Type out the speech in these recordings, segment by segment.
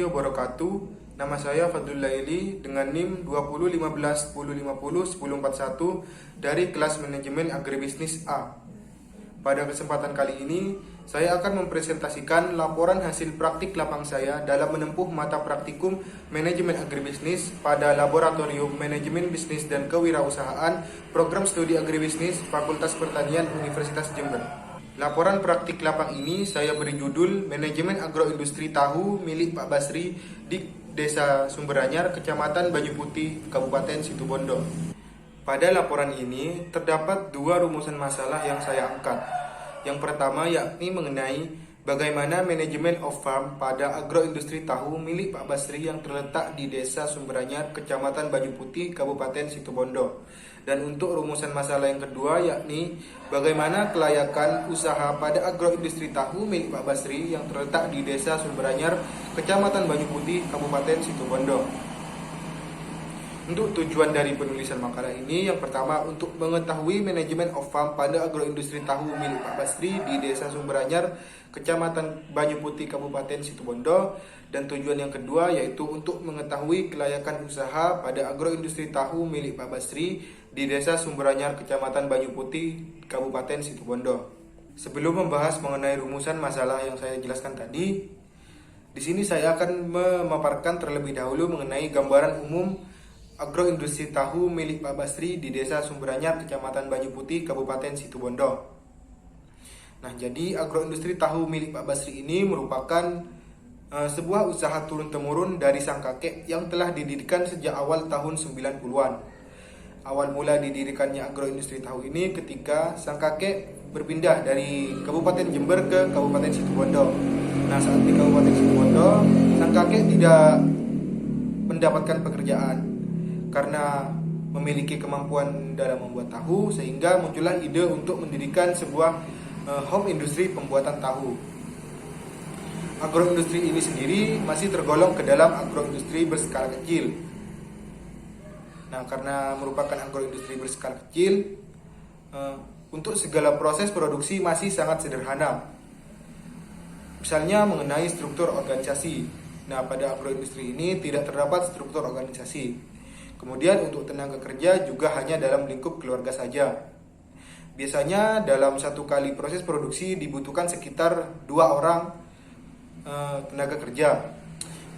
warahmatullahi wabarakatuh. Nama saya Fadlul Laili dengan NIM 201510501041 dari kelas manajemen agribisnis A. Pada kesempatan kali ini, saya akan mempresentasikan laporan hasil praktik lapang saya dalam menempuh mata praktikum manajemen agribisnis pada Laboratorium Manajemen Bisnis dan Kewirausahaan Program Studi Agribisnis Fakultas Pertanian Universitas Jember. Laporan praktik lapang ini saya beri judul Manajemen Agroindustri Tahu milik Pak Basri di Desa Sumberanyar, Kecamatan Banyu Putih, Kabupaten Situbondo. Pada laporan ini terdapat dua rumusan masalah yang saya angkat. Yang pertama yakni mengenai bagaimana manajemen of farm pada agroindustri tahu milik Pak Basri yang terletak di Desa Sumberanyar, Kecamatan Banyu Putih, Kabupaten Situbondo. Dan untuk rumusan masalah yang kedua yakni bagaimana kelayakan usaha pada agroindustri tahu milik Pak Basri yang terletak di Desa Sumberanyar, Kecamatan Banyu Putih, Kabupaten Situbondo. Untuk tujuan dari penulisan makalah ini, yang pertama untuk mengetahui manajemen of farm pada agroindustri tahu milik Pak Basri di Desa Sumberanyar, Kecamatan Banyu Putih, Kabupaten Situbondo. Dan tujuan yang kedua yaitu untuk mengetahui kelayakan usaha pada agroindustri tahu milik Pak Basri di Desa Sumberanyar, Kecamatan Banyu Putih, Kabupaten Situbondo. Sebelum membahas mengenai rumusan masalah yang saya jelaskan tadi, di sini saya akan memaparkan terlebih dahulu mengenai gambaran umum agroindustri tahu milik Pak Basri di Desa Sumberanyar, Kecamatan Banyu Putih, Kabupaten Situbondo. Nah, jadi agroindustri tahu milik Pak Basri ini merupakan sebuah usaha turun-temurun dari sang kakek yang telah didirikan sejak awal tahun 90-an. Awal mula didirikannya agroindustri tahu ini ketika sang kakek berpindah dari Kabupaten Jember ke Kabupaten Situbondo. Nah, saat di Kabupaten Situbondo, sang kakek tidak mendapatkan pekerjaan karena memiliki kemampuan dalam membuat tahu, sehingga muncullah ide untuk mendirikan sebuah home industri pembuatan tahu. Agroindustri ini sendiri masih tergolong ke dalam agroindustri berskala kecil. Nah, karena merupakan agroindustri berskala kecil, untuk segala proses produksi masih sangat sederhana. Misalnya mengenai struktur organisasi. Nah, pada agroindustri ini tidak terdapat struktur organisasi. Kemudian untuk tenaga kerja juga hanya dalam lingkup keluarga saja. Biasanya dalam satu kali proses produksi dibutuhkan sekitar 2 orang tenaga kerja.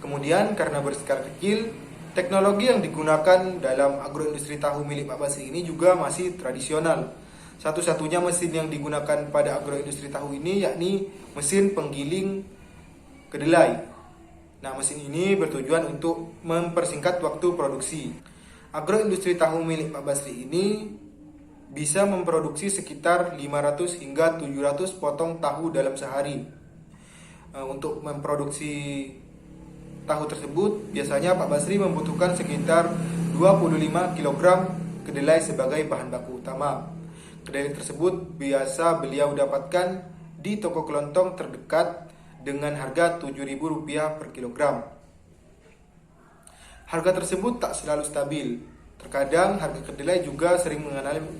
Kemudian karena berskala kecil, teknologi yang digunakan dalam agroindustri tahu milik Pak Basri ini juga masih tradisional. Satu-satunya mesin yang digunakan pada agroindustri tahu ini yakni mesin penggiling kedelai. Nah, mesin ini bertujuan untuk mempersingkat waktu produksi. Agroindustri tahu milik Pak Basri ini bisa memproduksi sekitar 500 hingga 700 potong tahu dalam sehari. Untuk memproduksi tahu tersebut, biasanya Pak Basri membutuhkan sekitar 25 kg kedelai sebagai bahan baku utama. Kedelai tersebut biasa beliau dapatkan di toko kelontong terdekat dengan harga Rp7.000 per kilogram. Harga tersebut tak selalu stabil. Terkadang harga kedelai juga sering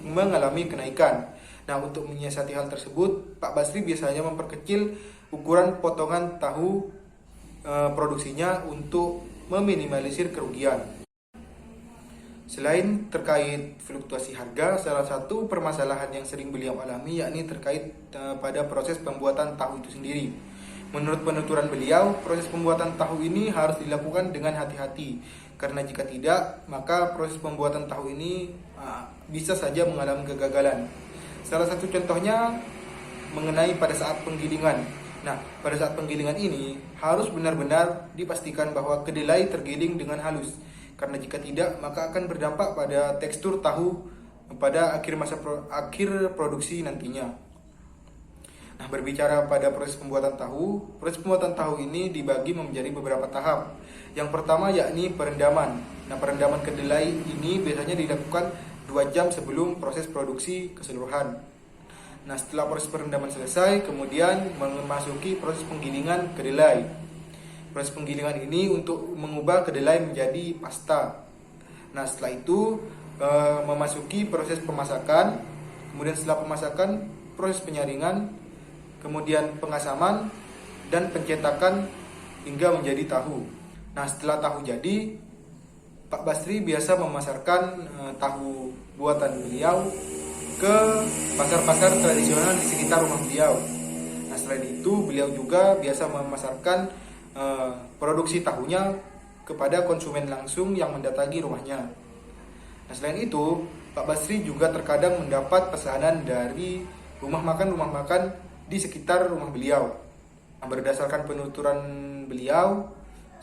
mengalami kenaikan. Nah, untuk menyiasati hal tersebut, Pak Basri biasanya memperkecil ukuran potongan tahu produksinya untuk meminimalisir kerugian. Selain terkait fluktuasi harga, salah satu permasalahan yang sering beliau alami yakni terkait pada proses pembuatan tahu itu sendiri. Menurut penuturan beliau, proses pembuatan tahu ini harus dilakukan dengan hati-hati, karena jika tidak, maka proses pembuatan tahu ini bisa saja mengalami kegagalan. Salah satu contohnya mengenai pada saat penggilingan. Nah, pada saat penggilingan ini harus benar-benar dipastikan bahwa kedelai tergiling dengan halus, karena jika tidak, maka akan berdampak pada tekstur tahu pada akhir produksi nantinya. Nah, berbicara pada proses pembuatan tahu ini dibagi menjadi beberapa tahap. Yang pertama yakni perendaman. Nah, perendaman kedelai ini biasanya dilakukan 2 jam sebelum proses produksi keseluruhan. Nah, setelah proses perendaman selesai, kemudian memasuki proses penggilingan kedelai. Proses penggilingan ini untuk mengubah kedelai menjadi pasta. Nah, setelah itu memasuki proses pemasakan. Kemudian setelah pemasakan, proses penyaringan, kemudian pengasaman dan pencetakan hingga menjadi tahu. Nah, setelah tahu jadi, Pak Basri biasa memasarkan tahu buatan beliau ke pasar-pasar tradisional di sekitar rumah beliau. Nah, selain itu beliau juga biasa memasarkan produksi tahunya kepada konsumen langsung yang mendatangi rumahnya. Nah, selain itu, Pak Basri juga terkadang mendapat pesanan dari rumah makan di sekitar rumah beliau. Nah, berdasarkan penuturan beliau,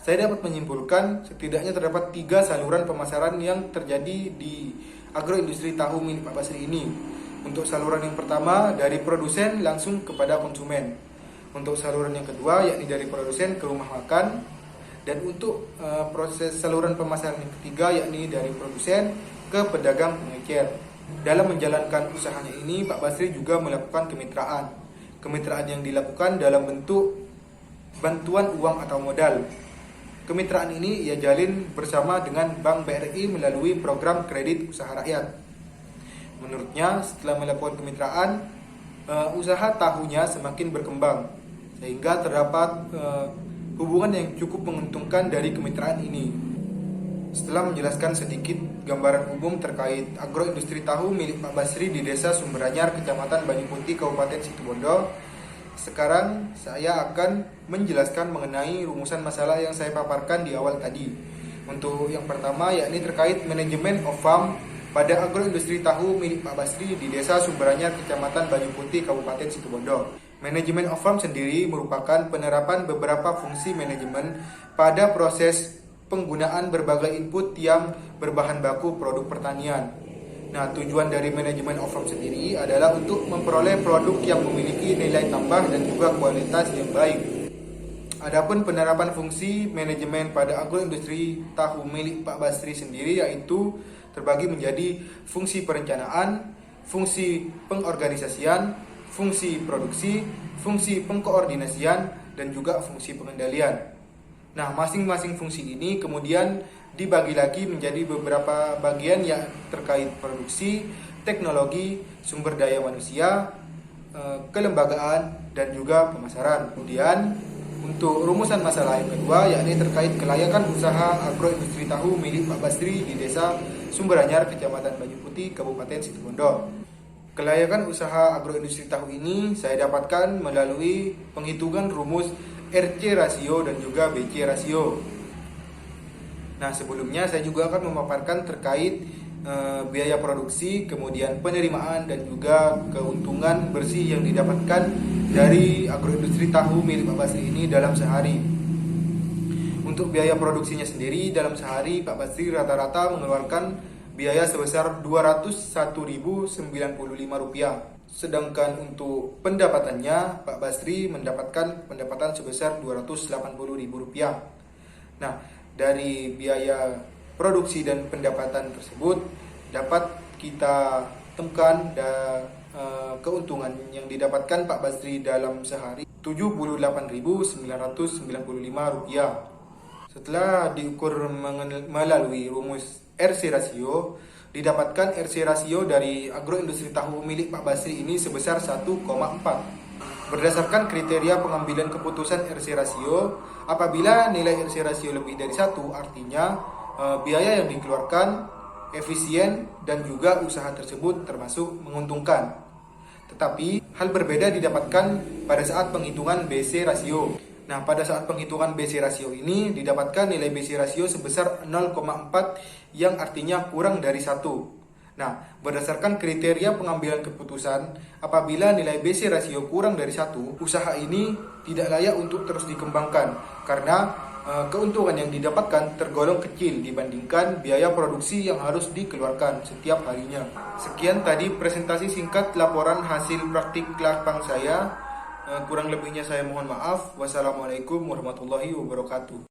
saya dapat menyimpulkan setidaknya terdapat 3 saluran pemasaran yang terjadi di agroindustri tahu milik Pak Basri ini. Untuk saluran yang pertama dari produsen langsung kepada konsumen. Untuk saluran yang kedua yakni dari produsen ke rumah makan. Dan untuk proses saluran pemasaran yang ketiga yakni dari produsen ke pedagang pengecer. Dalam menjalankan usahanya ini, Pak Basri juga melakukan kemitraan. Kemitraan yang dilakukan dalam bentuk bantuan uang atau modal. Kemitraan ini ia jalin bersama dengan Bank BRI melalui program kredit usaha rakyat. Menurutnya, setelah melakukan kemitraan, usaha tahunya semakin berkembang, sehingga terdapat hubungan yang cukup menguntungkan dari kemitraan ini. Setelah menjelaskan sedikit gambaran umum terkait agroindustri tahu milik Pak Basri di Desa Sumberanyar, Kecamatan Banyuputih, Kabupaten Situbondo, sekarang saya akan menjelaskan mengenai rumusan masalah yang saya paparkan di awal tadi. Untuk yang pertama yakni terkait manajemen of farm pada agroindustri tahu milik Pak Basri di Desa Sumberanyar, Kecamatan Banyuputih, Kabupaten Situbondo. Manajemen of farm sendiri merupakan penerapan beberapa fungsi manajemen pada proses penggunaan berbagai input yang berbahan baku produk pertanian. Nah, tujuan dari manajemen of farm sendiri adalah untuk memperoleh produk yang memiliki nilai tambah dan juga kualitas yang baik. Adapun penerapan fungsi manajemen pada agroindustri tahu milik Pak Basri sendiri yaitu terbagi menjadi fungsi perencanaan, fungsi pengorganisasian, fungsi produksi, fungsi pengkoordinasian, dan juga fungsi pengendalian. Nah, masing-masing fungsi ini kemudian dibagi lagi menjadi beberapa bagian yang terkait produksi, teknologi, sumber daya manusia, kelembagaan, dan juga pemasaran. Kemudian untuk rumusan masalah yang kedua yakni terkait kelayakan usaha agroindustri tahu milik Pak Basri di Desa Sumberanyar, Kecamatan Banyuputih, Kabupaten Situbondo. Kelayakan usaha agroindustri tahu ini saya dapatkan melalui penghitungan rumus RC rasio dan juga BC rasio. Nah, sebelumnya saya juga akan memaparkan terkait biaya produksi, kemudian penerimaan dan juga keuntungan bersih yang didapatkan dari agroindustri tahu milik Pak Basri ini dalam sehari. Untuk biaya produksinya sendiri dalam sehari Pak Basri rata-rata mengeluarkan biaya sebesar Rp201.095. Sedangkan untuk pendapatannya, Pak Basri mendapatkan pendapatan sebesar Rp280.000. Nah, dari biaya produksi dan pendapatan tersebut dapat kita temukan keuntungan yang didapatkan Pak Basri dalam sehari Rp78.995. Setelah diukur melalui rumus RC rasio, didapatkan RC rasio dari agroindustri tahu milik Pak Basri ini sebesar 1,4. Berdasarkan kriteria pengambilan keputusan RC rasio, apabila nilai RC rasio lebih dari 1, artinya biaya yang dikeluarkan efisien dan juga usaha tersebut termasuk menguntungkan. Tetapi hal berbeda didapatkan pada saat penghitungan BC rasio. Nah, pada saat penghitungan BC rasio ini didapatkan nilai BC rasio sebesar 0,4 yang artinya kurang dari 1. Nah, berdasarkan kriteria pengambilan keputusan, apabila nilai BC rasio kurang dari 1, usaha ini tidak layak untuk terus dikembangkan karena keuntungan yang didapatkan tergolong kecil dibandingkan biaya produksi yang harus dikeluarkan setiap harinya. Sekian tadi presentasi singkat laporan hasil praktik lapang saya. Kurang lebihnya saya mohon maaf. Wassalamualaikum warahmatullahi wabarakatuh.